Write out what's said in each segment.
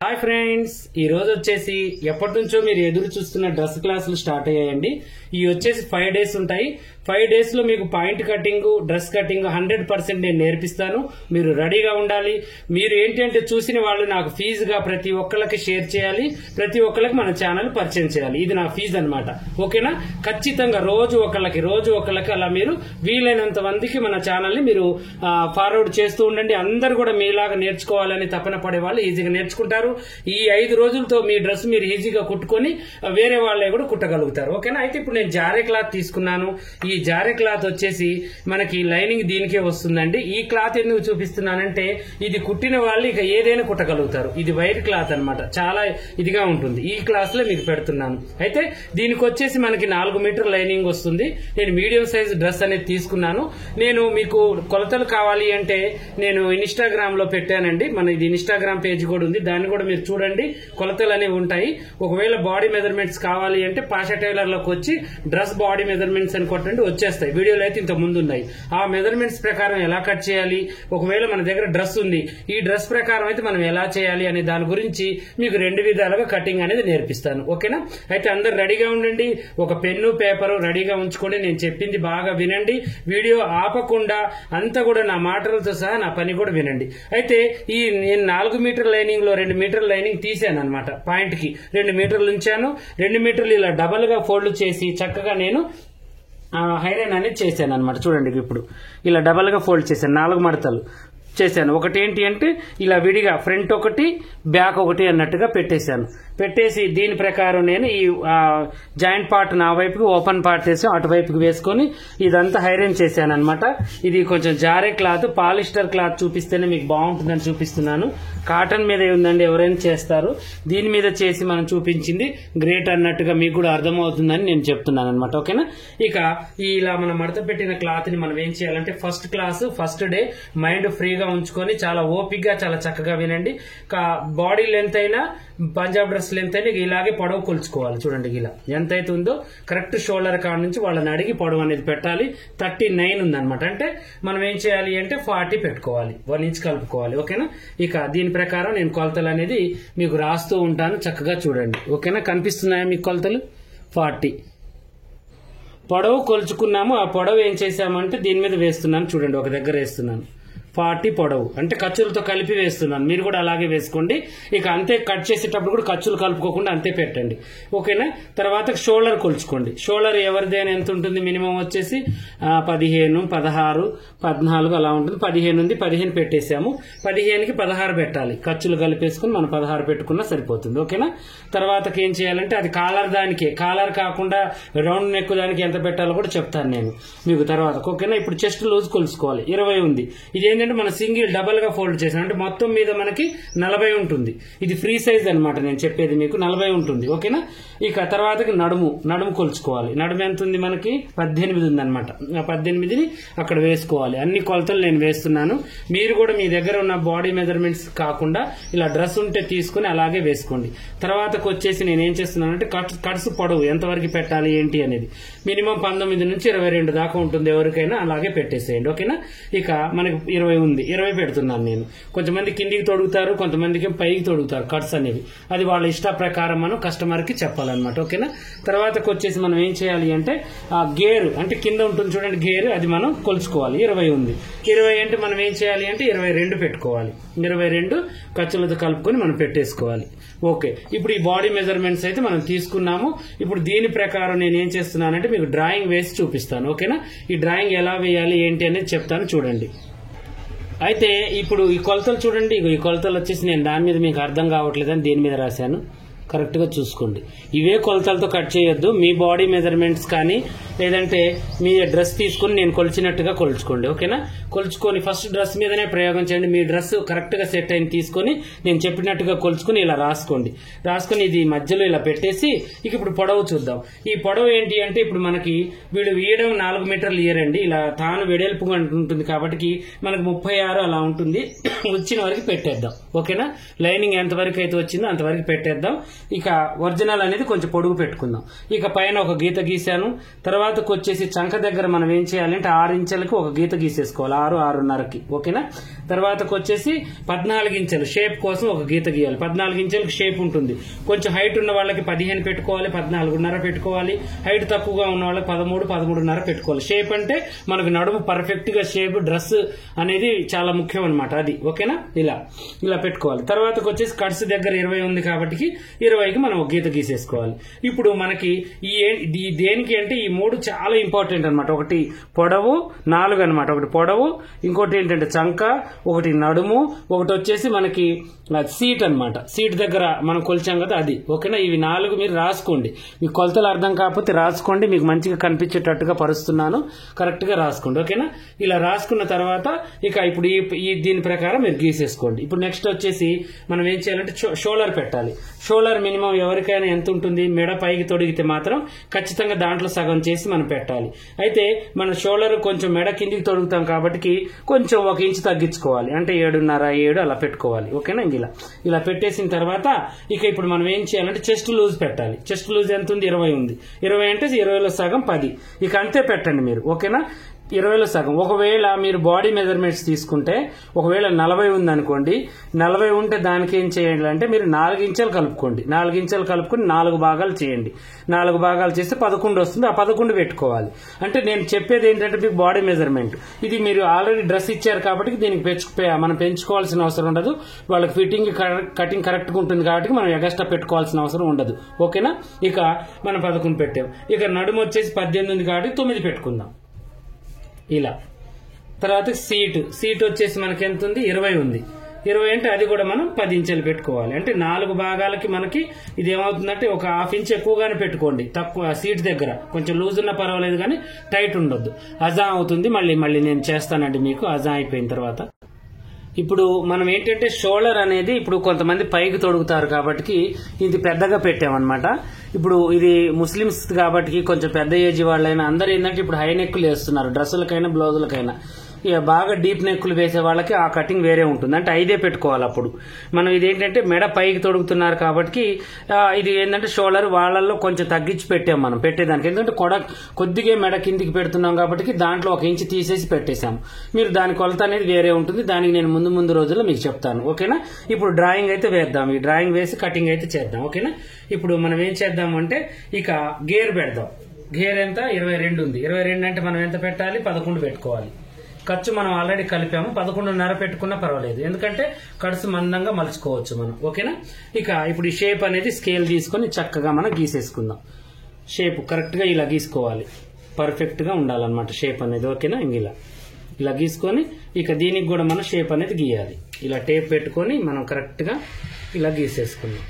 Hi friends, ఈ రోజు వచ్చేసి ఎప్పటి నుంచో మీరు ఎదురు చూస్తున్న డ్రెస్ క్లాసులు స్టార్ట్ అయ్యాయండి. ఇవి వచ్చేసి 5 days ఉంటాయి. 5 days లో మీకు పాయింట్ కటింగ్, డ్రెస్ కటింగ్ 100% నేను నేర్పిస్తాను. మీరు రెడీగా ఉండాలి. మీరు ఏంటంటే చూసిన వాళ్ళు నాకు ఫీజుగా ప్రతి ఒక్కరికి షేర్ చేయాలి, ప్రతి ఒక్కరికి మన ఛానల్ పరిచయం చేయాలి. ఇది నా ఫీజు అనమాట. ఓకేనా? ఖచ్చితంగా రోజు ఒకళ్ళకి అలా మీరు వీలైనంత మందికి మన ఛానల్ ని మీరు ఫార్వర్డ్ చేస్తూ ఉండండి. అందరూ కూడా మీలాగా నేర్చుకోవాలని తపన పడే వాళ్ళు ఈజీగా నేర్చుకుంటారు. ఈ 5 రోజులతో మీ డ్రెస్ మీరు ఈజీగా కుట్టుకొని వేరే వాళ్ళే కూడా కుట్టగలుగుతారు. ఓకేనా? అయితే ఇప్పుడు నేను జారే క్లాత్ తీసుకున్నాను. ఈ జారే క్లాత్ వచ్చేసి మనకి లైనింగ్ దీనికే వస్తుందండి. ఈ క్లాత్ ఎందుకు చూపిస్తున్నానంటే ఇది కుట్టిన వాళ్ళు ఇక ఏదైనా కుట్టగలుగుతారు. ఇది వైట్ క్లాత్ అన్నమాట, చాలా ఇదిగా ఉంటుంది. ఈ క్లాస్ లో మీకు పెడుతున్నాను. అయితే దీనికి వచ్చేసి మనకి 4 మీటర్ లైనింగ్ వస్తుంది. నేను మీడియం సైజ్ డ్రెస్ అనేది తీసుకున్నాను. నేను మీకు కొలతలు కావాలి అంటే నేను ఇన్స్టాగ్రామ్ లో పెట్టానండి. మన ఇది ఇన్స్టాగ్రామ్ పేజ్ కూడా ఉంది, దాన్ని కూడా మీరు చూడండి. కొలతలు అనేవి ఉంటాయి. ఒకవేళ బాడీ మెజర్మెంట్స్ కావాలి అంటే పాషా టైలర్ లోకి వచ్చి డ్రెస్ బాడీ మెజర్మెంట్స్ అని కొట్టండి, వచ్చేస్తాయి. వీడియోలో అయితే ఇంత ముందు ఉన్నాయి. ఆ మెజర్మెంట్స్ ప్రకారం ఎలా కట్ చేయాలి, ఒకవేళ మన దగ్గర డ్రెస్ ఉంది, ఈ డ్రెస్ ప్రకారం అయితే మనం ఎలా చేయాలి అనే దాని గురించి మీకు 2 విధాలుగా కటింగ్ అనేది నేర్పిస్తాను. ఓకేనా? అయితే అందరు రెడీగా ఉండండి. ఒక పెన్ను పేపరు రెడీగా ఉంచుకోండి. నేను చెప్పింది బాగా వినండి. వీడియో ఆపకుండా అంతా కూడా నా మాటలతో సహా నా పని కూడా వినండి. అయితే ఈ నేను 4 మీటర్ లైనింగ్ లో 2 మీటర్ లైనింగ్ తీసాను అనమాట. పాయింట్ కి 2 మీటర్లు ఉంచాను. 2 మీటర్లు ఇలా డబల్ గా ఫోల్డ్ చేసి చక్కగా నేను హైరన్ అనేది చేశాను అనమాట. చూడండి, ఇప్పుడు ఇలా డబల్ గా ఫోల్డ్ చేశాను. 4 మడతలు చేశాను. ఒకటి ఏంటి అంటే ఇలా విడిగా ఫ్రంట్ ఒకటి, బ్యాక్ ఒకటి అన్నట్టుగా పెట్టేశాను. పెట్టేసి దీని ప్రకారం నేను ఈ జాయింట్ పార్ట్ నా వైపుకి, ఓపెన్ పార్ట్ వేసి అటువైపుకి వేసుకొని ఇదంతా హైరన్ చేశాను అనమాట. ఇది కొంచెం జారే క్లాత్, పాలిస్టర్ క్లాత్ చూపిస్తేనే మీకు బాగుంటుందని చూపిస్తున్నాను. కాటన్ మీద ఉందండి, ఎవరైనా చేస్తారు. దీని మీద చేసి మనం చూపించింది గ్రేట్ అన్నట్టుగా మీకు కూడా అర్థమవుతుందని నేను చెప్తున్నాను అనమాట. ఓకేనా? ఇక ఇలా మనం మడత పెట్టిన క్లాత్ ని మనం ఏం చేయాలంటే first class first day mind ఫ్రీగా ఉంచుకొని చాలా ఓపిక్ గా చాలా చక్కగా వినండి. బాడీ లెంత్ అయినా పంజాబ్ డ్రెస్ లెంత్ అయినా ఇలాగే పొడవు కొలుచుకోవాలి. చూడండి, ఇలా ఎంత అయితే ఉందో కరెక్ట్ షోల్డర్ కాడ నుంచి వాళ్ళని అడిగి పొడవు అనేది పెట్టాలి. 39 ఉందన్నమాట. అంటే మనం ఏం చేయాలి అంటే 40 పెట్టుకోవాలి, 1 ఇంచ్ కలుపుకోవాలి. ఓకేనా? ఇక దీని ప్రకారం నేను కొలతలు అనేది మీకు రాస్తూ ఉంటాను, చక్కగా చూడండి. ఓకేనా? కనిపిస్తున్నాయా మీకు కొలతలు? 40 పొడవు కొలుచుకున్నాము. ఆ పొడవు ఏం చేసామంటే దీని మీద వేస్తున్నాను. చూడండి, ఒక దగ్గర వేస్తున్నాను. 40 పొడవు అంటే ఖర్చులతో కలిపి వేస్తున్నాను. మీరు కూడా అలాగే వేసుకోండి. ఇక అంతే కట్ చేసేటప్పుడు కూడా ఖర్చులు కలుపుకోకుండా అంతే పెట్టండి. ఓకేనా? తర్వాత షోల్డర్ కొలుచుకోండి. షోల్డర్ ఎవరిదైనా ఎంత ఉంటుంది? మినిమం వచ్చేసి 15, 16, 14 అలా ఉంటుంది. 15 ఉంది, 15 పెట్టేసాము. 15కి 16 పెట్టాలి. ఖర్చులు కలిపేసుకుని మనం 16 పెట్టుకున్నా సరిపోతుంది. ఓకేనా? తర్వాతకి ఏం చేయాలంటే అది కాలర్ దానికే, కాలర్ కాకుండా రౌండ్ నెక్ దానికి ఎంత పెట్టాలో కూడా చెప్తాను నేను మీకు తర్వాత. ఓకేనా? ఇప్పుడు చెస్ట్ లూజ్ కొలుసుకోవాలి. 20 ఉంది. ఇదేంటంటే మన సింగిల్ డబల్ గా ఫోల్డ్ చేసాం అంటే మొత్తం మీద మనకి 40 ఉంటుంది. ఇది ఫ్రీ సైజ్ అనమాట. నేను చెప్పేది మీకు 40 ఉంటుంది. ఓకేనా? ఇక తర్వాతకి నడుము కొలుచుకోవాలి. నడుము ఎంత ఉంది మనకి? 18 ఉంది అనమాట. ఆ 18ని అక్కడ వేసుకోవాలి. అన్ని కొలతలు నేను వేస్తున్నాను. మీరు కూడా మీ దగ్గర ఉన్న బాడీ మెజర్మెంట్స్ కాకుండా ఇలా డ్రెస్ ఉంటే తీసుకుని అలాగే వేసుకోండి. తర్వాతకు వచ్చేసి నేను ఏం చేస్తున్నానంటే కట్స్ పొడవు ఎంతవరకు పెట్టాలి ఏంటి అనేది మినిమం 19 నుంచి 22 దాకా ఉంటుంది. ఎవరికైనా అలాగే పెట్టేసేయండి. ఓకేనా? ఇక మనకి 20 ఉంది, 20 పెడుతున్నాను నేను. కొంతమంది కిందికి తొడుగుతారు, కొంతమందికి పైకి తొడుగుతారు కట్స్ అనేవి. అది వాళ్ళ ఇష్ట ప్రకారం మనం కస్టమర్ కి చెప్పాలన్నమాట. ఓకేనా? తర్వాతకు వచ్చేసి మనం ఏం చేయాలి అంటే ఆ గేరు అంటే కింద ఉంటుంది చూడండి, గేరు అది మనం కొలుచుకోవాలి. 20 ఉంది. 20 అంటే మనం ఏం చేయాలి అంటే 22 పెట్టుకోవాలి. 22 ఖర్చులతో కలుపుకొని మనం పెట్టేసుకోవాలి. ఓకే, ఇప్పుడు ఈ బాడీ మెజర్మెంట్స్ అయితే మనం తీసుకున్నాము. ఇప్పుడు దీని ప్రకారం నేను ఏం చేస్తున్నానంటే మీకు డ్రాయింగ్ వేసి చూపిస్తాను. ఓకేనా? ఈ డ్రాయింగ్ ఎలా వేయాలి ఏంటి అనేది చెప్తాను, చూడండి. అయితే ఇప్పుడు ఈ కొలతలు చూడండి. ఈ కొలతలు వచ్చేసి నేను దాని మీద మీకు అర్థం కావట్లేదని దీని మీద రాశాను. కరెక్ట్ గా చూసుకోండి. ఇవే కొలతలతో కట్ చేయొద్దు. మీ బాడీ మెజర్మెంట్స్ కానీ లేదంటే మీ డ్రెస్ తీసుకుని నేను కొలిచినట్టుగా కొలుచుకోండి. ఓకేనా? కొలుచుకొని ఫస్ట్ డ్రెస్ మీదనే ప్రయోగం చేయండి. మీ డ్రెస్ కరెక్ట్ గా సెట్ అయిన తీసుకొని నేను చెప్పినట్టుగా కొలుచుకుని ఇలా రాసుకొని ఇది మధ్యలో ఇలా పెట్టేసి ఇక ఇప్పుడు పొడవు చూద్దాం. ఈ పొడవు ఏంటి అంటే ఇప్పుడు మనకి వీడు వీయడం 4 మీటర్లు ఇయరండి. ఇలా తాను వెడల్పుగా ఉంటుంది కాబట్టి మనకు 36 అలా ఉంటుంది. వచ్చిన వరకు పెట్టేద్దాం. ఓకేనా? లైనింగ్ ఎంతవరకు అయితే వచ్చిందో అంతవరకు పెట్టేద్దాం. ఇక ఒరిజినల్ అనేది కొంచెం పొడుగు పెట్టుకుందాం. ఇక పైన ఒక గీత గీసాను. తర్వాతకు వచ్చేసి చంక దగ్గర మనం ఏం చేయాలంటే 6 ఇంచులకు ఒక గీత గీసేసుకోవాలి, 6-6.5కి. ఓకేనా. తర్వాతకు వచ్చేసి 14 ఇంచులు షేప్ కోసం ఒక గీత గీయాలి. 14 ఇంచులకు షేప్ ఉంటుంది. కొంచెం హైట్ ఉన్న వాళ్ళకి 15 పెట్టుకోవాలి, 14.5 పెట్టుకోవాలి. హైట్ తక్కువగా ఉన్న వాళ్ళకి 13-13.5 పెట్టుకోవాలి. షేప్ అంటే మనకు నడుము పర్ఫెక్ట్ గా షేప్, డ్రెస్ అనేది చాలా ముఖ్యం అనమాట, అది. ఓకేనా. ఇలా పెట్టుకోవాలి. తర్వాతకు వచ్చేసి కట్స్ దగ్గర 20 ఉంది కాబట్టి 20కి మనం ఒక గీత గీసేసుకోవాలి. ఇప్పుడు మనకి ఈ దేనికి అంటే ఈ 3 చాలా ఇంపార్టెంట్ అనమాట. ఒకటి పొడవు 4 అనమాట. ఒకటి పొడవు, ఇంకోటి ఏంటంటే చంక, ఒకటి నడుము, ఒకటి వచ్చేసి మనకి సీట్ అనమాట. సీట్ దగ్గర మనం కొలిచాం కదా, అది. ఓకేనా. ఇవి 4 మీరు రాసుకోండి. మీ కొలతలు అర్థం కాకపోతే రాసుకోండి, మీకు మంచిగా కనిపించేటట్టుగా పరుస్తున్నాను, కరెక్ట్ గా రాసుకోండి. ఓకేనా. ఇలా రాసుకున్న తర్వాత ఇక ఇప్పుడు దీని ప్రకారం మీరు గీసేసుకోండి. ఇప్పుడు నెక్స్ట్ వచ్చేసి మనం ఏం చేయాలంటే షోల్డర్ పెట్టాలి. షోల్డర్ మినిమం ఎవరికైనా ఎంత ఉంటుంది, మెడ పైకి తొడిగితే మాత్రం ఖచ్చితంగా దాంట్లో సగం చేసి మనం పెట్టాలి. అయితే మన షోల్డర్ కొంచెం మెడ కిందికి తొడుగుతాం కాబట్టి కొంచెం 1 ఇంచు తగ్గించుకోవాలి, అంటే 7.5, 7 అలా పెట్టుకోవాలి. ఓకేనా. ఇలా పెట్టేసిన తర్వాత ఇక ఇప్పుడు మనం ఏం చేయాలంటే చెస్ట్ లూజ్ పెట్టాలి. చెస్ట్ లూజ్ ఎంత ఉంది, 20 ఉంది. 20 అంటే 20లో సగం 10. ఇక అంతే పెట్టండి మీరు. ఓకేనా. 20లో సగం. ఒకవేళ మీరు బాడీ మెజర్మెంట్స్ తీసుకుంటే ఒకవేళ 40 ఉందనుకోండి, 40 ఉంటే దానికి ఏం చేయాలి అంటే మీరు 4 ఇంచులు కలుపుకోండి. 4 ఇంచులు కలుపుకొని 4 భాగాలు చేయండి. 4 భాగాలు చేస్తే 11 వస్తుంది. ఆ 11 పెట్టుకోవాలి. అంటే నేను చెప్పేది ఏంటంటే మీకు బాడీ మెజర్మెంట్ ఇది మీరు ఆల్రెడీ డ్రెస్ ఇచ్చారు కాబట్టి దీనికి మనం పెంచుకోవాల్సిన అవసరం ఉండదు. వాళ్ళకి ఫిట్టింగ్ కటింగ్ కరెక్ట్ గా ఉంటుంది కాబట్టి మనం ఎగస్ట్రా పెట్టుకోవాల్సిన అవసరం ఉండదు. ఓకేనా. ఇక మనం 11 పెట్టాం. ఇక నడుము వచ్చేసి 18 ఉంది కాబట్టి 9 పెట్టుకుందాం. ఇలా. తర్వాత సీట్ వచ్చేసి మనకి ఎంత ఉంది, 20 ఉంది. 20 అంటే అది కూడా మనం 10 ఇంచులు పెట్టుకోవాలి. అంటే 4 భాగాలకి మనకి ఇది ఏమవుతుందంటే ఒక 1/2 ఇంచ్ ఎక్కువగానే పెట్టుకోండి. తక్కువ సీట్ దగ్గర కొంచెం లూజ్ ఉన్నా పర్వాలేదు కానీ టైట్ ఉండొద్దు. అజా అవుతుంది. మళ్ళీ నేను చేస్తానండి మీకు అజా అయిపోయిన తర్వాత. ఇప్పుడు మనం ఏంటంటే షోల్డర్ అనేది ఇప్పుడు కొంతమంది పైకి తొడుగుతారు కాబట్టి ఇది పెద్దగా పెట్టామన్నమాట. ఇప్పుడు ఇది ముస్లిమ్స్ కాబట్టి కొంచెం పెద్ద ఏజ్ వాళ్ళైనా అందరూ ఏంటంటే ఇప్పుడు హై నెక్కులు వేస్తున్నారు, డ్రెస్సులకైనా బ్లౌజులకైనా. ఇక బాగా డీప్ నెక్కులు వేసే వాళ్ళకి ఆ కటింగ్ వేరే ఉంటుంది, అంటే 5 పెట్టుకోవాలి. అప్పుడు మనం ఇదేంటంటే మెడ పైకి తొడుగుతున్నారు కాబట్టి ఇది ఏంటంటే షోల్డర్ వాళ్ళల్లో కొంచెం తగ్గించి పెట్టాం మనం పెట్టేదానికి. ఎందుకంటే కొద్దిగా మెడ కిందికి పెడుతున్నాం కాబట్టి దాంట్లో 1 ఇంచు తీసేసి పెట్టేశాము. మీరు దాని కొలత అనేది వేరే ఉంటుంది, దానికి నేను ముందు రోజుల్లో మీకు చెప్తాను. ఓకేనా. ఇప్పుడు డ్రాయింగ్ అయితే వేద్దాం. ఈ డ్రాయింగ్ వేసి కటింగ్ అయితే చేద్దాం. ఓకేనా. ఇప్పుడు మనం ఏం చేద్దామంటే ఇక గేర్ పెడదాం. గేర్ ఎంత, 22 ఉంది. 22 అంటే మనం ఎంత పెట్టాలి, 11 పెట్టుకోవాలి. ఖర్చు మనం ఆల్రెడీ కలిపాము, 11.5 పెట్టుకున్నా పర్వాలేదు, ఎందుకంటే ఖర్చు మందంగా మలుచుకోవచ్చు మనం. ఓకేనా. ఇక ఇప్పుడు ఈ షేప్ అనేది స్కేల్ తీసుకొని చక్కగా మనం గీసేసుకుందాం. షేప్ కరెక్ట్ గా ఇలా గీసుకోవాలి, పర్ఫెక్ట్ గా ఉండాలన్నమాట షేప్ అనేది. ఓకేనా. ఇలా గీసుకొని ఇక దీనికి కూడా మనం షేప్ అనేది గీయాలి. ఇలా టేప్ పెట్టుకొని మనం కరెక్ట్ గా ఇలా గీసేసుకుందాం.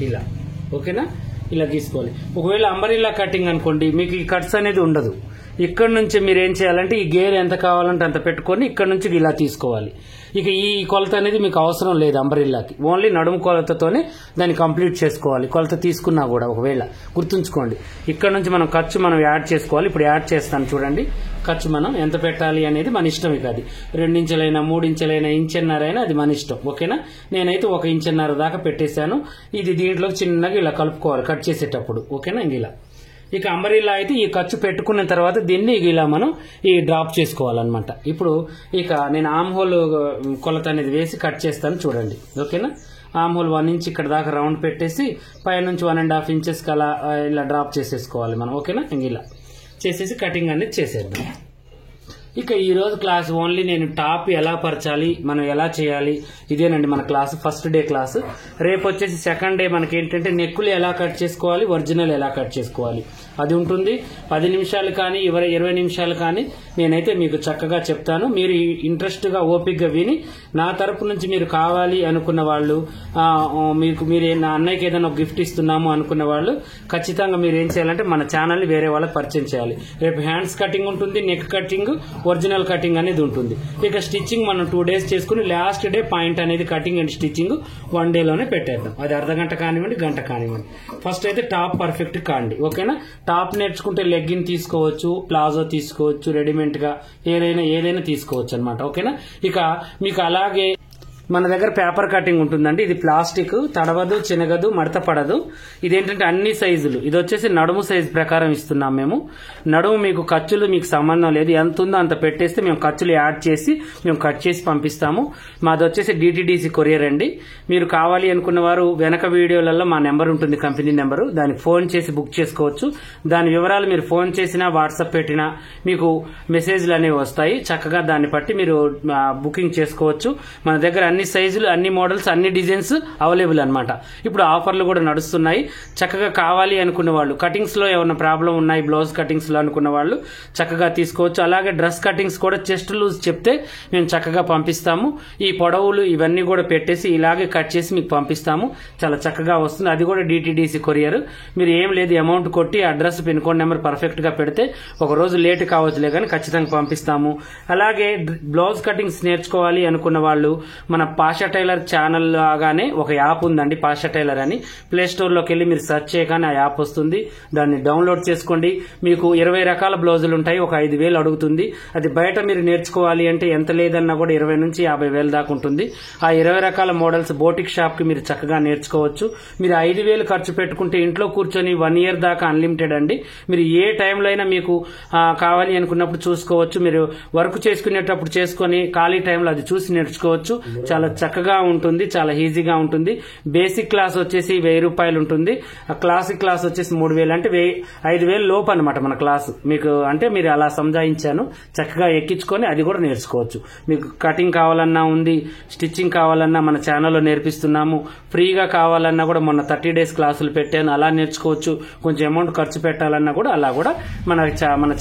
ఇలా. ఓకేనా. ఇలా గీసుకోవాలి. ఒకవేళ అంబరిల్లా కటింగ్ అనుకోండి, మీకు ఈ కట్స్ అనేది ఉండదు. ఇక్కడ నుంచి మీరు ఏం చేయాలంటే ఈ గేర్ ఎంత కావాలంటే అంత పెట్టుకొని ఇక్కడ నుంచి ఇలా తీసుకోవాలి. ఇక ఈ కొలత అనేది మీకు అవసరం లేదు అంబరిల్లాకి, ఓన్లీ నడుము కొలతతోనే దాన్ని కంప్లీట్ చేసుకోవాలి. కొలత తీసుకున్నా కూడా ఒకవేళ గుర్తుంచుకోండి. ఇక్కడ నుంచి మనం ఖర్చు మనం యాడ్ చేసుకోవాలి. ఇప్పుడు యాడ్ చేస్తాను చూడండి. ఖర్చు మనం ఎంత పెట్టాలి అనేది మన ఇష్టం. ఇక అది 2 ఇంచులైనా 3 ఇంచులైనా 1.5 ఇంచ్ అది మన ఇష్టం. ఓకేనా. నేనైతే 1.5 ఇంచ్ దాకా పెట్టేశాను. ఇది దీంట్లో చిన్నగా ఇలా కలుపుకోవాలి కట్ చేసేటప్పుడు. ఓకేనా. ఇలా. ఇక అంబరిల్లా అయితే ఈ ఖర్చు పెట్టుకున్న తర్వాత దీన్ని ఇలా మనం ఈ డ్రాప్ చేసుకోవాలన్నమాట. ఇప్పుడు ఇక నేను ఆమ్ హోల్ కొలత అనేది వేసి కట్ చేస్తాను చూడండి. ఓకేనా. ఆమ్ హోల్ 1 ఇంచ్ ఇక్కడ దాకా రౌండ్ పెట్టేసి పైనుంచి 1.5 ఇంచెస్ అలా ఇలా డ్రాప్ చేసేసుకోవాలి మనం. ఓకేనా. ఇలా చేసేసి కటింగ్ అనేది చేసేద్దాం. ఇక ఈ రోజు క్లాస్ ఓన్లీ నేను టాప్ ఎలా పరచాలి, మనం ఎలా చేయాలి, ఇదేనండి మన క్లాస్. First day class. రేపు వచ్చేసి సెకండ్ డే మనకి ఏంటంటే నెక్కులు ఎలా కట్ చేసుకోవాలి, ఒరిజినల్ ఎలా కట్ చేసుకోవాలి అది ఉంటుంది. 10 నిమిషాలు కానీ 20 నిమిషాలు కానీ నేనైతే మీకు చక్కగా చెప్తాను. మీరు ఇంట్రెస్ట్ గా ఓపిక్ గా విని నా తరపు నుంచి మీరు కావాలి అనుకున్న వాళ్ళు, మీరు నా అన్నయ్యకి ఏదైనా ఒక గిఫ్ట్ ఇస్తున్నాము అనుకున్న వాళ్ళు ఖచ్చితంగా మీరు ఏం చేయాలంటే మన ఛానల్ ని వేరే వాళ్ళకి పరిచయం చేయాలి. రేపు హ్యాండ్స్ కటింగ్ ఉంటుంది, నెక్ కటింగ్, ఒరిజినల్ కటింగ్ అనేది ఉంటుంది. ఇక స్టిచ్చింగ్ మనం 2 డేస్ చేసుకుని లాస్ట్ డే పాయింట్ అనేది కటింగ్ అండ్ స్టిచ్చింగ్ 1 డేలోనే పెట్టేద్దాం. అది అర్ధగంట కానివ్వండి, గంట కానివ్వండి. ఫస్ట్ అయితే టాప్ పర్ఫెక్ట్ కాండి. ఓకేనా. టాప్ నేర్చుకుంటే లెగ్గిన్ తీసుకోవచ్చు, ప్లాజో తీసుకోవచ్చు, రెడీమేడ్ గా ఏదైనా తీసుకోవచ్చు అనమాట. ఓకేనా. ఇక మీకు అలాగే మన దగ్గర పేపర్ కటింగ్ ఉంటుందండి. ఇది ప్లాస్టిక్, తడవదు, చినగదు, మడత పడదు. ఇదేంటంటే అన్ని సైజులు. ఇది వచ్చేసి నడుము సైజు ప్రకారం ఇస్తున్నాం మేము. నడుము మీకు ఖర్చులు మీకు సంబంధం లేదు, ఎంత ఉందో అంత పెట్టేస్తే మేము ఖర్చులు యాడ్ చేసి మేము కట్ చేసి పంపిస్తాము. మాది వచ్చేసి DTDC కొరియర్ అండి. మీరు కావాలి అనుకున్న వారు వెనక వీడియోలలో మా నెంబర్ ఉంటుంది, కంపెనీ నెంబరు, దానికి ఫోన్ చేసి బుక్ చేసుకోవచ్చు. దాని వివరాలు మీరు ఫోన్ చేసినా వాట్సాప్ పెట్టినా మీకు మెసేజ్లు అనేవి వస్తాయి. చక్కగా దాన్ని బట్టి మీరు బుకింగ్ చేసుకోవచ్చు. మన దగ్గర అన్ని సైజులు, అన్ని మోడల్స్, అన్ని డిజైన్స్ అవైలబుల్ అన్నమాట. ఇప్పుడు ఆఫర్లు కూడా నడుస్తున్నాయి. చక్కగా కావాలి అనుకున్న వాళ్ళు, కటింగ్స్ లో ఏమైనా ప్రాబ్లం ఉన్నాయి బ్లౌజ్ కటింగ్స్ లో అనుకున్న వాళ్ళు చక్కగా తీసుకోవచ్చు. అలాగే డ్రెస్ కటింగ్స్ కూడా చెస్ట్ లూజ్ చెప్తే మేము చక్కగా పంపిస్తాము. ఈ పొడవులు ఇవన్నీ కూడా పెట్టేసి ఇలాగే కట్ చేసి మీకు పంపిస్తాము. చాలా చక్కగా వస్తుంది. అది కూడా DTDC కొరియర్. మీరు ఏం లేదు, అమౌంట్ కొట్టి address, pin code number perfect గా పెడితే ఒక రోజు లేట్ కావచ్చులే కానీ ఖచ్చితంగా పంపిస్తాము. అలాగే బ్లౌజ్ కటింగ్స్ నేర్చుకోవాలి అనుకున్న వాళ్ళు మన పాషా టైలర్ ఛానల్ లాగానే ఒక యాప్ ఉందండి, పాషా టైలర్ అని. ప్లే స్టోర్ లోకి వెళ్ళి మీరు సెర్చ్ చేయగానే ఆ యాప్ వస్తుంది. దాన్ని డౌన్లోడ్ చేసుకోండి. మీకు 20 రకాల బ్లౌజులు ఉంటాయి. ఒక 5,000 అడుగుతుంది. అది బయట మీరు నేర్చుకోవాలి అంటే ఎంత లేదన్నా కూడా 20 నుంచి 50,000 దాకా ఉంటుంది. ఆ 20 రకాల మోడల్స్ బోటిక్ షాప్ కి మీరు చక్కగా నేర్చుకోవచ్చు. మీరు 5,000 ఖర్చు పెట్టుకుంటే ఇంట్లో కూర్చొని 1 year దాకా అన్లిమిటెడ్ అండి. మీరు ఏ టైంలో అయినా మీకు కావాలి అనుకున్నప్పుడు చూసుకోవచ్చు. మీరు వర్క్ చేసుకునేటప్పుడు చేసుకుని ఖాళీ టైంలో అది చూసి నేర్చుకోవచ్చు. చాలా చక్కగా ఉంటుంది, చాలా ఈజీగా ఉంటుంది. బేసిక్ క్లాస్ వచ్చేసి 1,000 రూపాయలు ఉంటుంది. క్లాసిక్ క్లాస్ వచ్చేసి 3,000, అంటే 5,000 లోపు అనమాట మన క్లాసు. మీకు అంటే మీరు అలా సంజాయించాను, చక్కగా ఎక్కించుకొని అది కూడా నేర్చుకోవచ్చు. మీకు కటింగ్ కావాలన్నా ఉంది, స్టిచ్చింగ్ కావాలన్నా మన ఛానల్లో నేర్పిస్తున్నాము. ఫ్రీగా కావాలన్నా కూడా మొన్న 30 days క్లాసులు పెట్టాను, అలా నేర్చుకోవచ్చు. కొంచెం అమౌంట్ ఖర్చు పెట్టాలన్నా కూడా అలా కూడా మన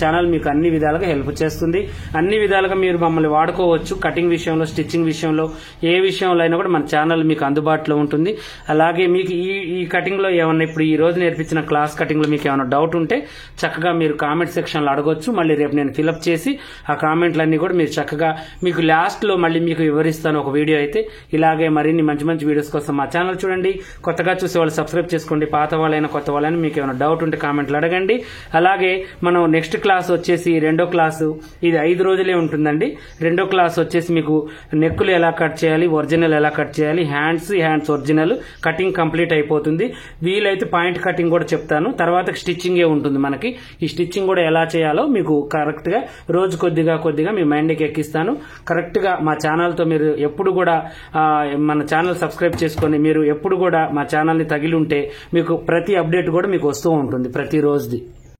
ఛానల్ మీకు అన్ని విధాలుగా హెల్ప్ చేస్తుంది. అన్ని విధాలుగా మీరు మమ్మల్ని వాడుకోవచ్చు. కటింగ్ విషయంలో, స్టిచ్చింగ్ విషయంలో, ఏ విషయంలో అయినా కూడా మన ఛానల్ మీకు అందుబాటులో ఉంటుంది. అలాగే మీకు ఈ కటింగ్ లో ఏమన్నా ఇప్పుడు ఈ రోజు నేర్పించిన క్లాస్ కటింగ్ లో మీకు ఏమైనా డౌట్ ఉంటే చక్కగా మీరు కామెంట్ సెక్షన్ లో అడగొచ్చు. మళ్ళీ రేపు నేను ఫిలప్ చేసి ఆ కామెంట్లన్నీ కూడా మీరు చక్కగా మీకు లాస్ట్ లో మళ్ళీ మీకు వివరిస్తాను ఒక వీడియో అయితే. ఇలాగే మరిన్ని మంచి మంచి వీడియోస్ కోసం మా ఛానల్ చూడండి. కొత్తగా చూసే వాళ్ళు సబ్స్క్రైబ్ చేసుకోండి. పాత వాళ్ళైనా కొత్త వాళ్ళైనా మీకు ఏమైనా డౌట్ ఉంటే కామెంట్లు అడగండి. అలాగే మనం నెక్స్ట్ క్లాస్ వచ్చేసి రెండో క్లాసు, ఇది 5 రోజులే ఉంటుందండి. రెండో క్లాస్ వచ్చేసి మీకు నెక్కులు ఎలా కట్ చేయాలి, ఒరిజినల్ ఎలా కట్ చేయాలి, హ్యాండ్స్ ఒరిజినల్ కటింగ్ కంప్లీట్ అయిపోతుంది. వీలైతే పాయింట్ కటింగ్ కూడా చెప్తాను. తర్వాత స్టిచ్చింగే ఉంటుంది మనకి. ఈ స్టిచ్చింగ్ కూడా ఎలా చేయాలో మీకు కరెక్ట్ గా రోజు కొద్దిగా మీ మైండ్కి ఎక్కిస్తాను. కరెక్ట్ గా మా ఛానల్ తో మీరు ఎప్పుడు కూడా మన ఛానల్ సబ్స్క్రైబ్ చేసుకొని మీరు ఎప్పుడు కూడా మా ఛానల్ ని తగిలి ఉంటే మీకు ప్రతి అప్డేట్ కూడా మీకు వస్తూ ఉంటుంది ప్రతి రోజుది.